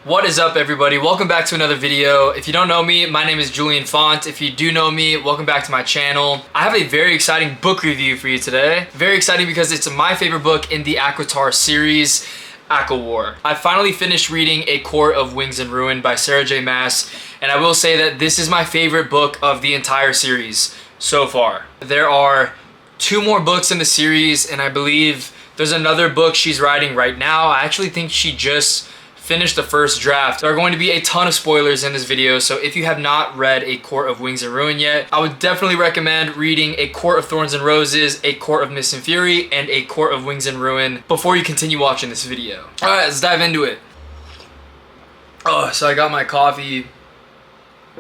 What is up, everybody? Welcome back to another video. If you don't know me, my name is Julian. If you do know me, welcome back to my channel. I have a very exciting book review for you today. Very exciting because it's my favorite book in the ACOWAR series, ACOWAR. I finally finished reading A Court of Wings and Ruin by Sarah J Maas, and I will say that this is my favorite book of the entire series so far. There are 2 more books in the series, and I believe there's another book she's writing right now. I actually think she just finished the first draft. There are going to be a ton of spoilers in this video, so if you have not read A Court of Wings and Ruin yet, I would definitely recommend reading A Court of Thorns and Roses, A Court of Mist and Fury, and A Court of Wings and Ruin before you continue watching this video. Alright, let's dive into it. Oh, so I got my coffee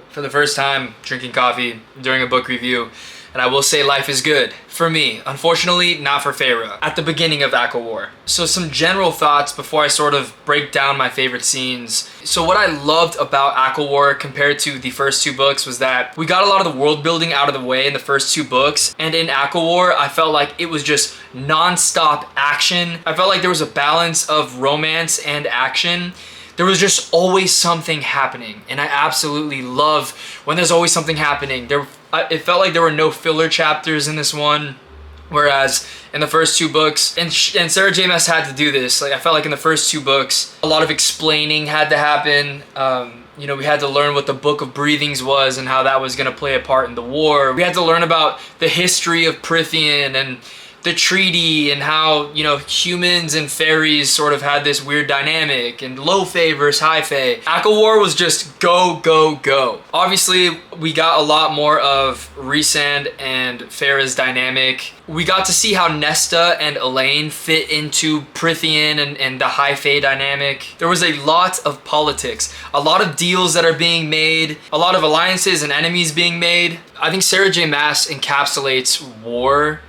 for the first time, drinking coffee during a book review. And I will say life is good for me. Unfortunately, not for Farah at the beginning of ACOWAR. So some general thoughts before I sort of break down my favorite scenes. So what I loved about ACOWAR compared to the first 2 books was that we got a lot of the world building out of the way in the first 2 books. And in ACOWAR, I felt like it was just non-stop action. I felt like there was a balance of romance and action. There was just always something happening, and I absolutely love when there's always something happening. It felt like there were no filler chapters in this one, whereas in the first 2 books, and Sarah J Maas had to do this. Like, I felt like in the first 2 books, a lot of explaining had to happen. You know, we had to learn what the Book of Breathings was and how that was going to play a part in the war. We had to learn about the history of Prythian and the treaty and how, you know, humans and fairies sort of had this weird dynamic, and low fae versus high fae. ACOWAR was just go, go, go. Obviously, we got a lot more of Rhysand and Farah's dynamic. We got to see how Nesta and Elaine fit into Prythian and the high fae dynamic. There was a lot of politics, a lot of deals that are being made, a lot of alliances and enemies being made. I think Sarah J Maas encapsulates war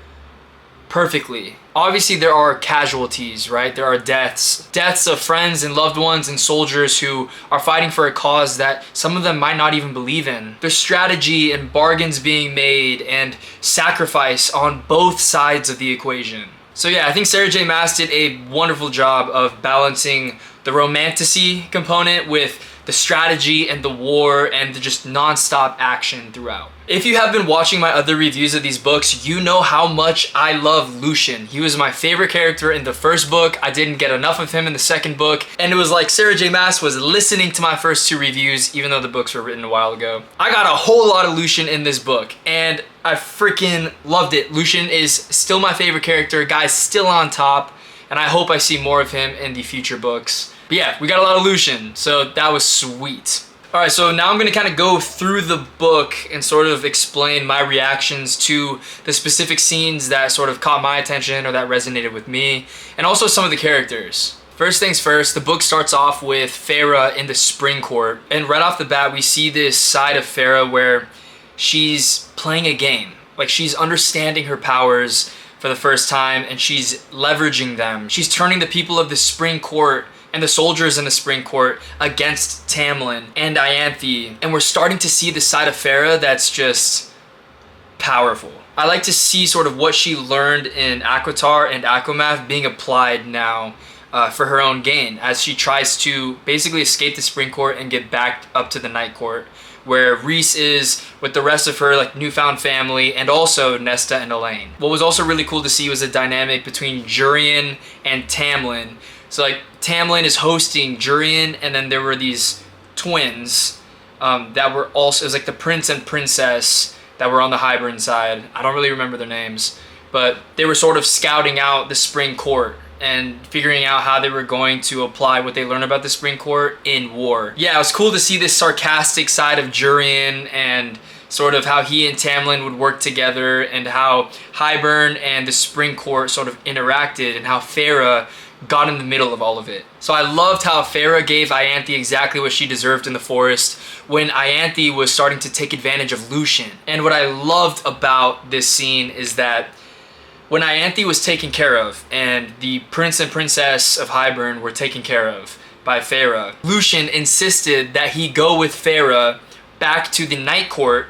perfectly. Obviously, there are casualties, right? There are deaths of friends and loved ones and soldiers who are fighting for a cause that some of them might not even believe in. There's strategy and bargains being made and sacrifice on both sides of the equation. So yeah, I think Sarah J Maas did a wonderful job of balancing the romantasy component with the strategy and the war and the just non-stop action throughout. If you have been watching my other reviews of these books, you know how much I love Lucian. He was my favorite character in the first book. I didn't get enough of him in the second book, and it was like Sarah J Maas was listening to my first 2 reviews, even though the books were written a while ago. I got a whole lot of Lucian in this book, and I freaking loved it. Lucian is still my favorite character. Guy's still on top, and I hope I see more of him in the future books. But yeah, we got a lot of Lucian, so that was sweet. Alright, so now I'm going to kind of go through the book and sort of explain my reactions to the specific scenes that sort of caught my attention or that resonated with me, and also some of the characters. First things first, the book starts off with Farah in the Spring Court, and right off the bat we see this side of Farah where she's playing a game. Like, she's understanding her powers for the first time, and she's leveraging them. She's turning the people of the Spring Court and the soldiers in the Spring Court against Tamlin and Ianthe, and we're starting to see the side of Farah that's just powerful. I like to see sort of what she learned in ACOTAR and ACOMAF being applied now for her own gain, as she tries to basically escape the Spring Court and get back up to the Night Court, where Rhys is with the rest of her like newfound family, and also Nesta and Elaine. What was also really cool to see was a dynamic between Julian and Tamlin. So like Tamlin is hosting Julian, and then there were these twins that were also, it was like the prince and princess that were on the Hybern side. I don't really remember their names, but they were sort of scouting out the Spring Court and figuring out how they were going to apply what they learned about the Spring Court in war. Yeah, it was cool to see this sarcastic side of Julian and sort of how he and Tamlin would work together, and how Hybern and the Spring Court sort of interacted, and how Farah got in the middle of all of it. So I loved how Farah gave Ianthe exactly what she deserved in the forest when Ianthe was starting to take advantage of Lucian. And what I loved about this scene is that when Ianthe was taken care of and the prince and princess of Hybern were taken care of by Farah, Lucian insisted that he go with Farah back to the Night Court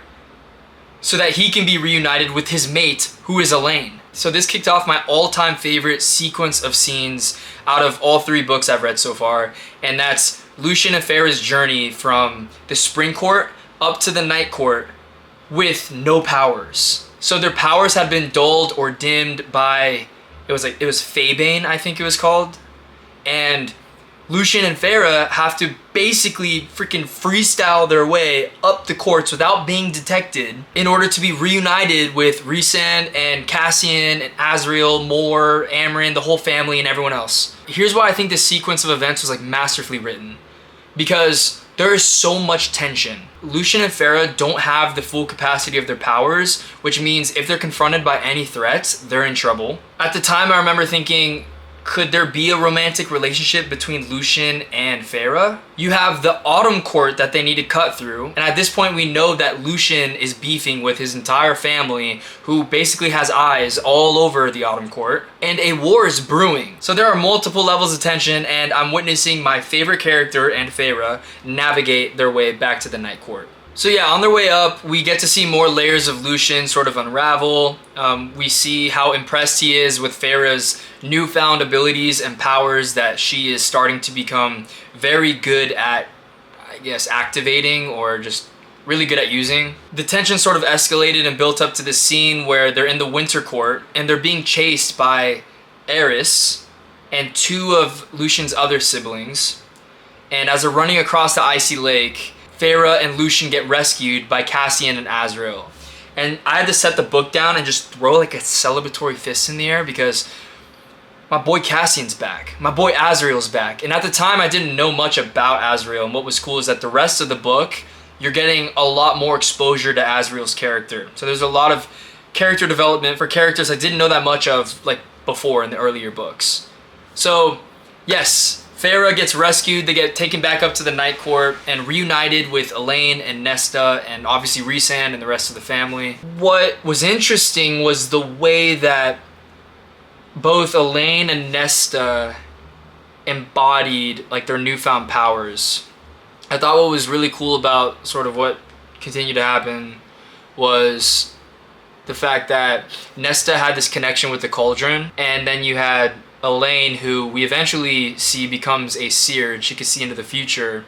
so that he can be reunited with his mate, who is Elaine. So this kicked off my all-time favorite sequence of scenes out of all 3 books I've read so far, and that's Lucien and Feyre's journey from the Spring Court up to the Night Court with no powers. So their powers had been dulled or dimmed by, it was Faebane, I think it was called, and Lucien and Feyre have to basically freaking freestyle their way up the courts without being detected in order to be reunited with Rhysand and Cassian and Azriel, Mor, Amren, the whole family, and everyone else. Here's why I think this sequence of events was like masterfully written. Because there is so much tension. Lucien and Feyre don't have the full capacity of their powers, which means if they're confronted by any threats, they're in trouble. At the time, I remember thinking, could there be a romantic relationship between Lucien and Feyre? You have the Autumn Court that they need to cut through, and at this point we know that Lucien is beefing with his entire family, who basically has eyes all over the Autumn Court, and a war is brewing. So there are multiple levels of tension, and I'm witnessing my favorite character and Feyre navigate their way back to the Night Court. So yeah, on their way up, we get to see more layers of Lucien sort of unravel. We see how impressed he is with Feyre's newfound abilities and powers that she is starting to become very good at, I guess, activating or just really good at using. The tension sort of escalated and built up to this scene where they're in the Winter Court and they're being chased by Eris and 2 of Lucien's other siblings. And as they're running across the icy lake, Feyre and Lucien get rescued by Cassian and Azriel. And I had to set the book down and just throw like a celebratory fist in the air because my boy Cassian's back. My boy Azriel's back. And at the time, I didn't know much about Azriel. And what was cool is that the rest of the book, you're getting a lot more exposure to Azriel's character. So there's a lot of character development for characters I didn't know that much of like before in the earlier books. So yes, Feyre gets rescued, they get taken back up to the Night Court and reunited with Elaine and Nesta and obviously Rhysand and the rest of the family. What was interesting was the way that both Elaine and Nesta embodied like their newfound powers. I thought what was really cool about sort of what continued to happen was the fact that Nesta had this connection with the cauldron, and then you had Elaine, who we eventually see becomes a seer and she could see into the future.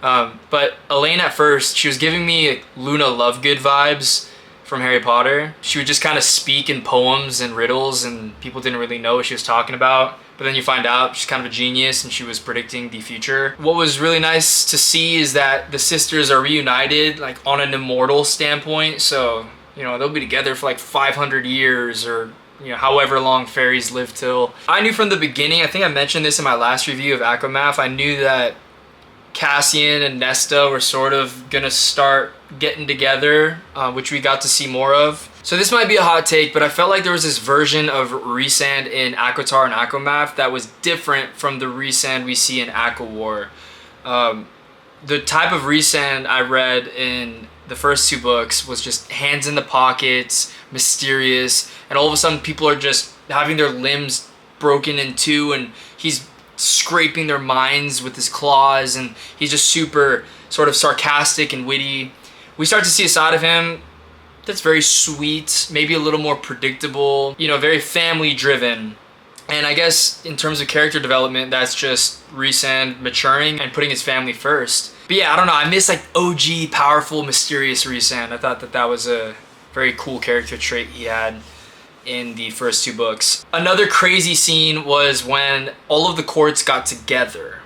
But Elaine at first, she was giving me like Luna Lovegood vibes from Harry Potter. She would just kind of speak in poems and riddles and people didn't really know what she was talking about. But then you find out she's kind of a genius and she was predicting the future. What was really nice to see is that the sisters are reunited like on an immortal standpoint. So, you know, they'll be together for like 500 years or, you know, however long fairies live till. I knew from the beginning, I think I mentioned this in my last review of ACOWAR, I knew that Cassian and Nesta were sort of gonna start getting together, which we got to see more of. So this might be a hot take, but I felt like there was this version of Rhysand in ACOTAR and ACOMAF that was different from the Rhysand we see in ACOWAR. The type of Rhysand I read in the first 2 books was just hands in the pockets, mysterious, and all of a sudden people are just having their limbs broken in 2 and he's scraping their minds with his claws and he's just super sort of sarcastic and witty. We start to see a side of him that's very sweet, maybe a little more predictable, you know, very family driven. And I guess in terms of character development, that's just Rhysand maturing and putting his family first. But yeah, I don't know, I miss like OG, powerful, mysterious Rhysand. I thought that that was a very cool character trait he had in the first 2 books. Another crazy scene was when all of the courts got together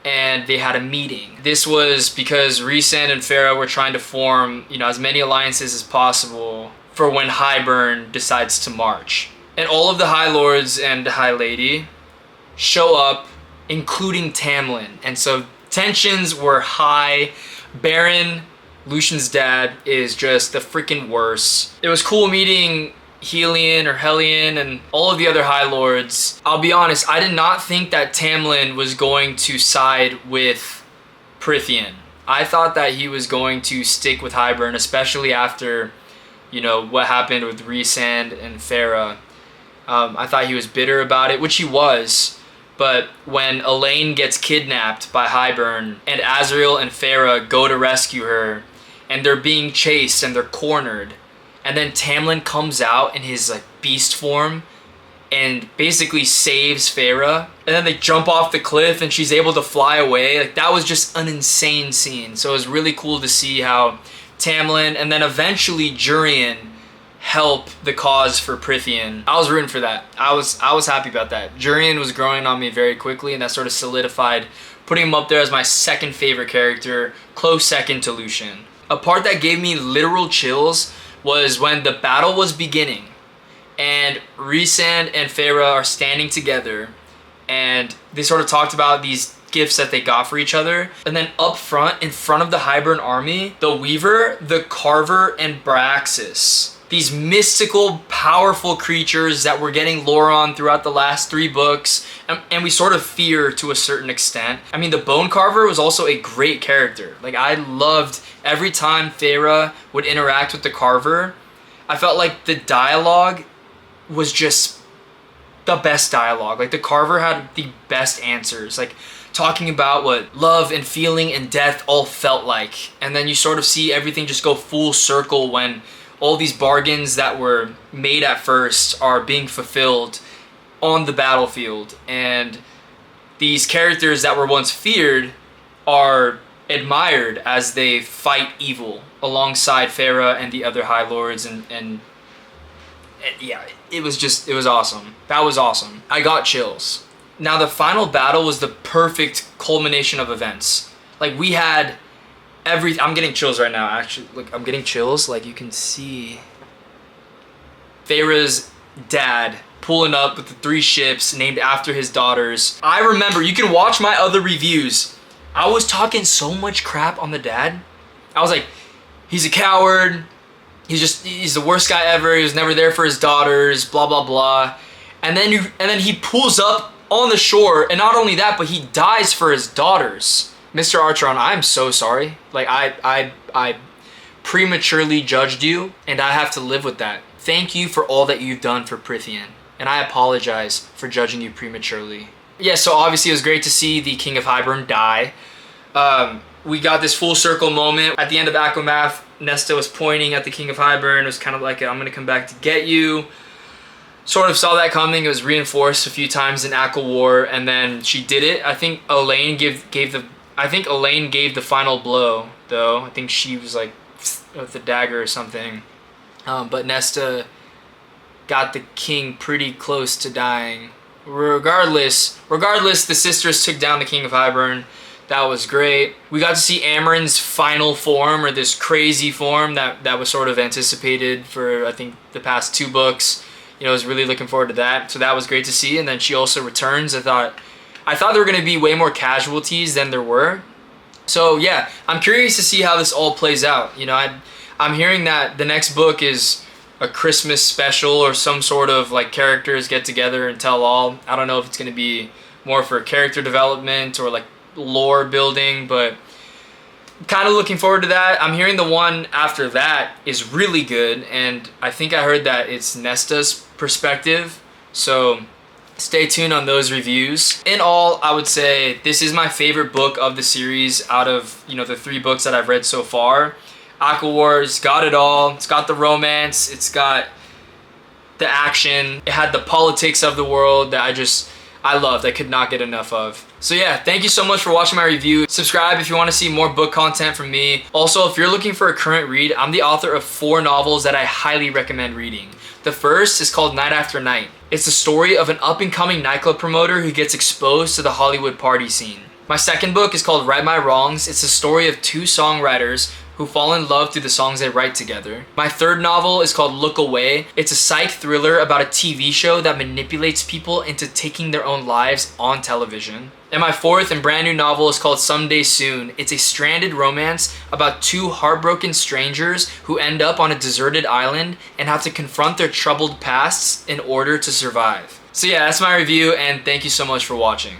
and they had a meeting. This was because Rhysand and Feyre were trying to form, you know, as many alliances as possible for when Hybern decides to march. And all of the High Lords and the High Lady show up, including Tamlin. And so tensions were high. Baron, Lucien's dad, is just the freaking worst. It was cool meeting Helion or Helion and all of the other High Lords. I'll be honest, I did not think that Tamlin was going to side with Prythian. I thought that he was going to stick with Hybern, especially after, you know, what happened with Rhysand and Feyre. I thought he was bitter about it, which he was. But when Elaine gets kidnapped by Hybern and Azriel and Feyre go to rescue her and they're being chased and they're cornered, and then Tamlin comes out in his like beast form and basically saves Feyre, and then they jump off the cliff and she's able to fly away. Like, that was just an insane scene. So it was really cool to see how Tamlin and then eventually Julian help the cause for Prythian. I was rooting for that. I was happy about that. Julian was growing on me very quickly, and that sort of solidified putting him up there as my second favorite character, close second to Lucian. A part that gave me literal chills was when the battle was beginning and Rhysand and Feyre are standing together, and they sort of talked about these gifts that they got for each other. And then up front, in front of the Hybern army, the Weaver, the Carver, and Braxis. These mystical, powerful creatures that we're getting lore on throughout the last 3 books, and we sort of fear to a certain extent. I mean, the Bone Carver was also a great character. Like, I loved every time Feyre would interact with the Carver. I felt like the dialogue was just the best dialogue. Like, the Carver had the best answers, like talking about what love and feeling and death all felt like. And then you sort of see everything just go full circle when all these bargains that were made at first are being fulfilled on the battlefield, and these characters that were once feared are admired as they fight evil alongside Feyre and the other High Lords, and yeah, it was awesome. That was awesome. I got chills. Now, the final battle was the perfect culmination of events. Like, we had I'm getting chills right now, actually. Look, I'm getting chills. Like, you can see Feyre's dad pulling up with the 3 ships named after his daughters. I remember, you can watch my other reviews. I was talking so much crap on the dad. I was like, he's a coward. He's the worst guy ever. He was never there for his daughters, blah, blah, blah. And then he pulls up on the shore, and not only that, but he dies for his daughters. Mr. Archeron, I'm so sorry. Like, I prematurely judged you, and I have to live with that. Thank you for all that you've done for Prythian, and I apologize for judging you prematurely. Yeah, so obviously it was great to see the King of Hybern die. We got this full circle moment. At the end of ACOWAR, Nesta was pointing at the King of Hybern. It was kind of like, I'm gonna come back to get you. Sort of saw that coming. It was reinforced a few times in ACOWAR, and then she did it. I think Elaine gave the final blow, though. I think she was like with the dagger or something. But Nesta got the king pretty close to dying. Regardless, the sisters took down the King of Hybern. That was great. We got to see Amren's final form, or this crazy form that was sort of anticipated for, I think, the past 2 books. You know, I was really looking forward to that. So that was great to see. And then she also returns. I thought there were going to be way more casualties than there were. So yeah, I'm curious to see how this all plays out. You know, I'm hearing that the next book is a Christmas special or some sort of like characters get together and tell all. I don't know if it's going to be more for character development or like lore building, but kind of looking forward to that. I'm hearing the one after that is really good, and I think I heard that it's Nesta's perspective. So stay tuned on those reviews. In all, I would say this is my favorite book of the series out of, you know, the 3 books that I've read so far. ACOWAR's got it all. It's got the romance. It's got the action. It had the politics of the world that I loved. I could not get enough of. So yeah, thank you so much for watching my review. Subscribe if you want to see more book content from me. Also, if you're looking for a current read, I'm the author of 4 novels that I highly recommend reading. The first is called Night After Night. It's the story of an up-and-coming nightclub promoter who gets exposed to the Hollywood party scene. My second book is called Right My Wrongs. It's the story of 2 songwriters who fall in love through the songs they write together. My third novel is called Look Away. It's a psych thriller about a TV show that manipulates people into taking their own lives on television. And my fourth and brand new novel is called Someday Soon. It's a stranded romance about 2 heartbroken strangers who end up on a deserted island and have to confront their troubled pasts in order to survive. So yeah, that's my review, and thank you so much for watching.